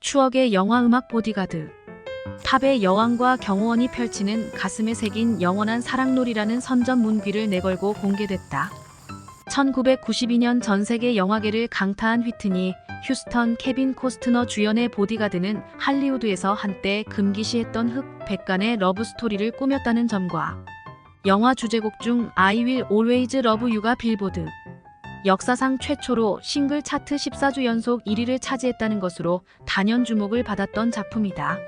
추억의 영화음악 보디가드. 탑의 여왕과 경호원이 펼치는 가슴에 새긴 영원한 사랑놀이라는 선전 문귀를 내걸고 공개됐다. 1992년 전세계 영화계를 강타한 휘트니 휴스턴 케빈 코스트너 주연의 보디가드는 할리우드에서 한때 금기시했던 흑 백간의 러브스토리를 꾸몄다는 점과 영화 주제곡 중 I Will Always Love You가 빌보드 역사상 최초로 싱글 차트 14주 연속 1위를 차지했다는 것으로 단연 주목을 받았던 작품이다.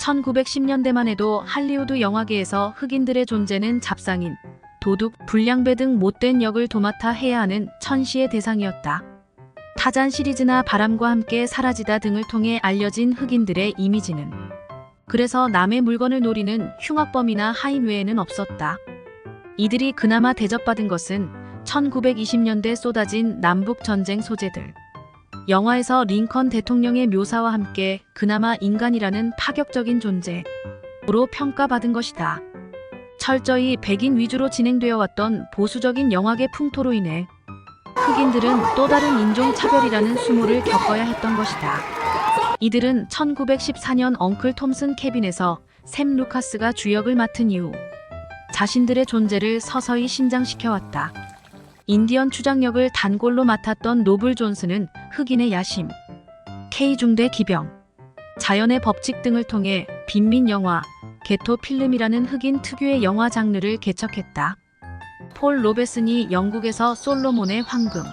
1910년대만 해도 할리우드 영화계에서 흑인들의 존재는 잡상인, 도둑, 불량배 등 못된 역을 도맡아 해야 하는 천시의 대상이었다. 타잔 시리즈나 바람과 함께 사라지다 등을 통해 알려진 흑인들의 이미지는 그래서 남의 물건을 노리는 흉악범이나 하인 외에는 없었다. 이들이 그나마 대접받은 것은 1920년대 쏟아진 남북전쟁 소재들. 영화에서 링컨 대통령의 묘사와 함께 그나마 인간이라는 파격적인 존재로 평가받은 것이다. 철저히 백인 위주로 진행되어 왔던 보수적인 영화계 풍토로 인해 흑인들은 또 다른 인종차별이라는 수모를 겪어야 했던 것이다. 이들은 1914년 엉클 톰슨 케빈에서 샘 루카스가 주역을 맡은 이후 자신들의 존재를 서서히 신장시켜왔다. 인디언 추장역을 단골로 맡았던 노블 존스는 흑인의 야심, K중대 기병, 자연의 법칙 등을 통해 빈민 영화, 게토 필름이라는 흑인 특유의 영화 장르를 개척했다. 폴 로베슨이 영국에서 솔로몬의 황금,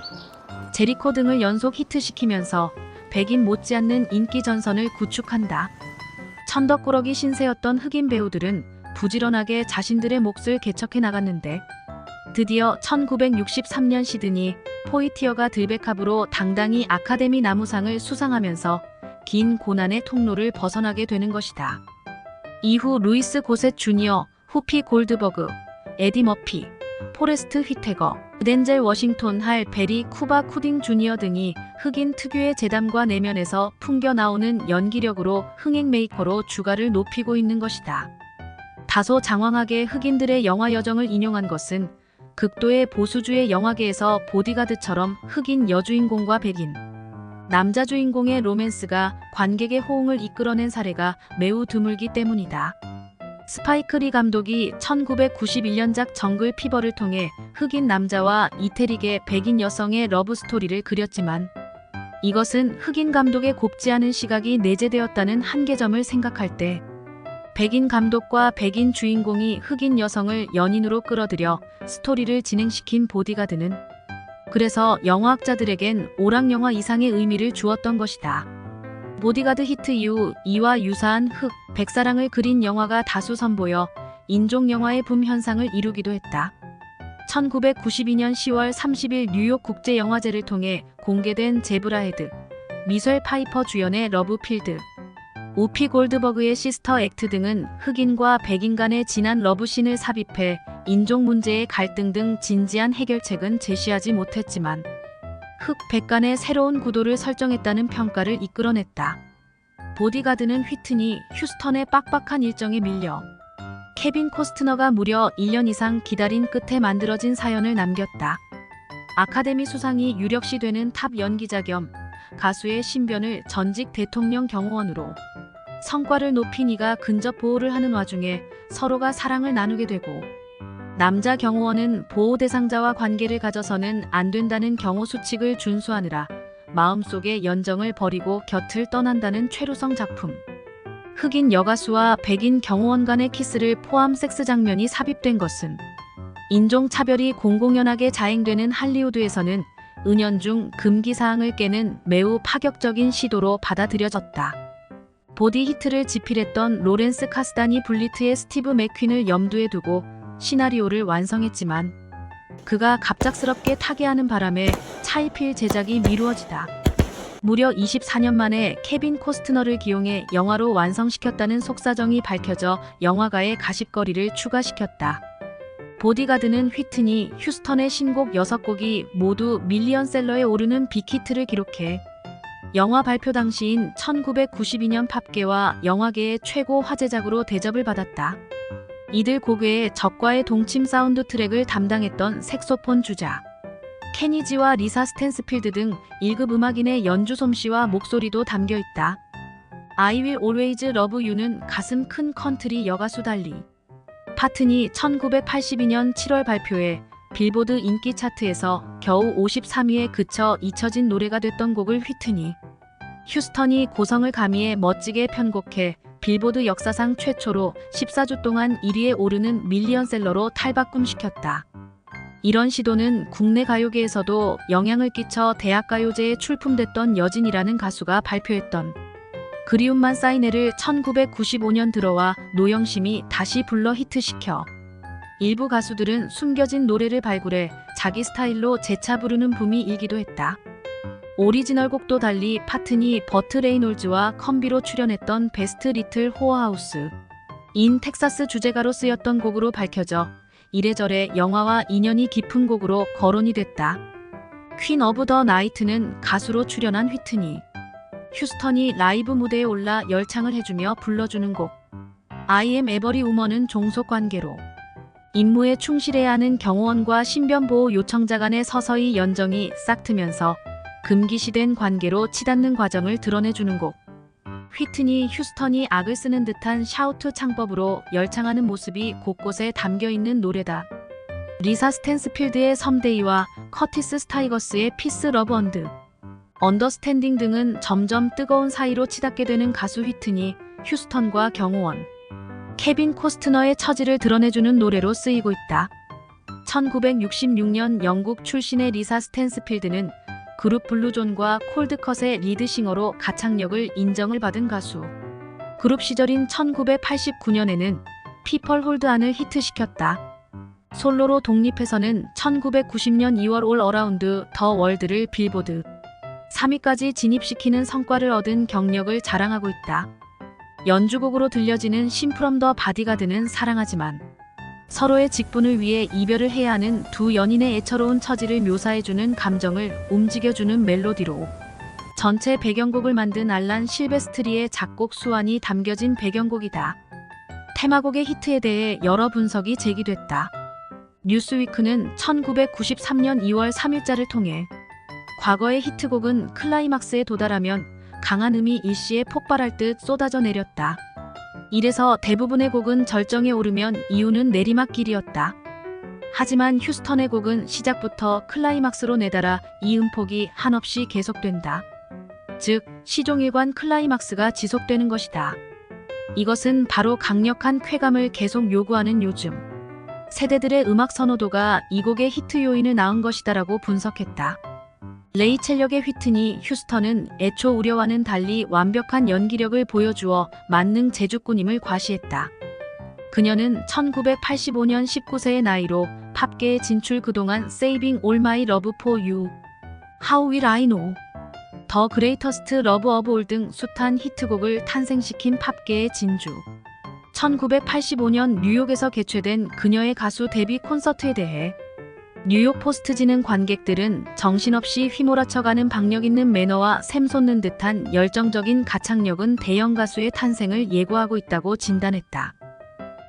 제리코 등을 연속 히트시키면서 백인 못지않는 인기 전선을 구축한다. 천덕꾸러기 신세였던 흑인 배우들은 부지런하게 자신들의 몫을 개척해 나갔는데 드디어 1963년 시드니 포이티어가 들백합으로 당당히 아카데미 나무상을 수상하면서 긴 고난의 통로를 벗어나게 되는 것이다. 이후 루이스 고셋 주니어, 후피 골드버그, 에디 머피, 포레스트 휘태거, 덴젤 워싱턴 할 베리 쿠바 쿠딩 주니어 등이 흑인 특유의 재담과 내면에서 풍겨나오는 연기력으로 흥행 메이커로 주가를 높이고 있는 것이다. 다소 장황하게 흑인들의 영화 여정을 인용한 것은 극도의 보수주의 영화계에서 보디가드처럼 흑인 여주인공과 백인 남자 주인공의 로맨스가 관객의 호응을 이끌어낸 사례가 매우 드물기 때문이다. 스파이크 리 감독이 1991년작 정글 피버를 통해 흑인 남자와 이태릭의 백인 여성의 러브스토리를 그렸지만 이것은 흑인 감독의 곱지 않은 시각이 내재되었다는 한계점을 생각할 때 백인 감독과 백인 주인공이 흑인 여성을 연인으로 끌어들여 스토리를 진행시킨 보디가드는 그래서 영화학자들에겐 오락영화 이상의 의미를 주었던 것이다. 보디가드 히트 이후 이와 유사한 흑, 백사랑을 그린 영화가 다수 선보여 인종영화의 붐 현상을 이루기도 했다. 1992년 10월 30일 뉴욕 국제영화제를 통해 공개된 제브라헤드, 미셸 파이퍼 주연의 러브필드, 우피 골드버그의 시스터 액트 등은 흑인과 백인 간의 진한 러브씬을 삽입해 인종 문제의 갈등 등 진지한 해결책은 제시하지 못했지만 흑 백간의 새로운 구도를 설정했다는 평가를 이끌어냈다. 보디가드는 휘트니 휴스턴의 빡빡한 일정에 밀려 케빈 코스트너가 무려 1년 이상 기다린 끝에 만들어진 사연을 남겼다. 아카데미 수상이 유력시 되는 탑 연기자 겸 가수의 신변을 전직 대통령 경호원으로 성과를 높인 이가 근접 보호를 하는 와중에 서로가 사랑을 나누게 되고 남자 경호원은 보호 대상자와 관계를 가져서는 안 된다는 경호 수칙을 준수하느라 마음속의 연정을 버리고 곁을 떠난다는 최루성 작품. 흑인 여가수와 백인 경호원 간의 키스를 포함 섹스 장면이 삽입된 것은 인종차별이 공공연하게 자행되는 할리우드에서는 은연중 금기사항을 깨는 매우 파격적인 시도로 받아들여졌다. 보디 히트를 지필했던 로렌스 카스다니 블리트의 스티브 맥퀸을 염두에 두고 시나리오를 완성했지만 그가 갑작스럽게 타계하는 바람에 차일피일 제작이 미루어지다. 무려 24년 만에 케빈 코스트너를 기용해 영화로 완성시켰다는 속사정이 밝혀져 영화가의 가십거리를 추가시켰다. 보디가드는 휘트니 휴스턴의 신곡 6곡이 모두 밀리언셀러에 오르는 빅히트를 기록해 영화 발표 당시인 1992년 팝계와 영화계의 최고 화제작으로 대접을 받았다. 이들 곡 외에 적과의 동침 사운드 트랙을 담당했던 색소폰 주자 케니지와 리사 스탠스필드 등 1급 음악인의 연주 솜씨와 목소리도 담겨있다. I Will Always Love You는 가슴 큰 컨트리 여가수 달리 파튼이 1982년 7월 발표해 빌보드 인기 차트에서 겨우 53위에 그쳐 잊혀진 노래가 됐던 곡을 휘트니 휴스턴이 고성을 가미해 멋지게 편곡해 빌보드 역사상 최초로 14주 동안 1위에 오르는 밀리언셀러로 탈바꿈시켰다. 이런 시도는 국내 가요계에서도 영향을 끼쳐 대학가요제에 출품됐던 여진이라는 가수가 발표했던 그리움만 쌓이네를 1995년 들어와 노영심이 다시 불러 히트시켜 일부 가수들은 숨겨진 노래를 발굴해 자기 스타일로 재차 부르는 붐이 일기도 했다. 오리지널 곡도 달리 파튼이 버트 레이놀즈와 컴비로 출연했던 베스트 리틀 호어하우스 인 텍사스 주제가로 쓰였던 곡으로 밝혀져 이래저래 영화와 인연이 깊은 곡으로 거론이 됐다. 퀸 오브 더 나이트는 가수로 출연한 휘트니 휴스턴이 라이브 무대에 올라 열창을 해주며 불러주는 곡 I am every woman은 종속관계로 임무에 충실해야 하는 경호원과 신변보호 요청자 간의 서서히 연정이 싹트면서 금기시된 관계로 치닫는 과정을 드러내주는 곡 휘트니 휴스턴이 악을 쓰는 듯한 샤우트 창법으로 열창하는 모습이 곳곳에 담겨있는 노래다. 리사 스탠스필드의 섬데이와 커티스 스타이거스의 피스 러브 언더스탠딩 등은 점점 뜨거운 사이로 치닫게 되는 가수 휘트니 휴스턴과 경호원 케빈 코스트너의 처지를 드러내주는 노래로 쓰이고 있다. 1966년 영국 출신의 리사 스탠스필드는 그룹 블루존과 콜드컷의 리드싱어로 가창력을 인정을 받은 가수. 그룹 시절인 1989년에는 피펄 홀드 안을 히트시켰다. 솔로로 독립해서는 1990년 2월 올 어라운드 더 월드를 빌보드 3위까지 진입시키는 성과를 얻은 경력을 자랑하고 있다. 연주곡으로 들려지는 심프롬 더 바디가드는 사랑하지만 서로의 직분을 위해 이별을 해야 하는 두 연인의 애처로운 처지를 묘사해주는 감정을 움직여주는 멜로디로 전체 배경곡을 만든 알란 실베스트리의 작곡 수완이 담겨진 배경곡이다. 테마곡의 히트에 대해 여러 분석이 제기됐다. 뉴스위크는 1993년 2월 3일자를 통해 과거의 히트곡은 클라이막스에 도달하면 강한 음이 일시에 폭발할 듯 쏟아져 내렸다. 이래서 대부분의 곡은 절정에 오르면 이유는 내리막길이었다. 하지만 휴스턴의 곡은 시작부터 클라이막스로 내달아 이 음폭이 한없이 계속된다. 즉, 시종일관 클라이막스가 지속되는 것이다. 이것은 바로 강력한 쾌감을 계속 요구하는 요즘 세대들의 음악 선호도가 이 곡의 히트 요인을 낳은 것이다라고 분석했다. 레이첼 역의 휘트니 휴스턴은 애초 우려와는 달리 완벽한 연기력을 보여주어 만능 제주꾼임을 과시했다. 그녀는 1985년 19세의 나이로 팝계에 진출. 그동안 Saving All My Love For You, How Will I Know, The Greatest Love of All 등 숱한 히트곡을 탄생시킨 팝계의 진주. 1985년 뉴욕에서 개최된 그녀의 가수 데뷔 콘서트에 대해 뉴욕 포스트지는 관객들은 정신없이 휘몰아쳐가는 박력있는 매너와 샘솟는 듯한 열정적인 가창력은 대형 가수의 탄생을 예고하고 있다고 진단했다.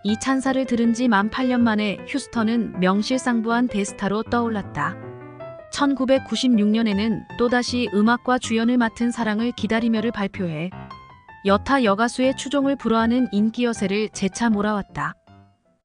이 찬사를 들은 지 만 8년 만에 휴스턴은 명실상부한 대스타로 떠올랐다. 1996년에는 또다시 음악과 주연을 맡은 사랑을 기다리며를 발표해 여타 여가수의 추종을 불허하는 인기 여세를 재차 몰아왔다.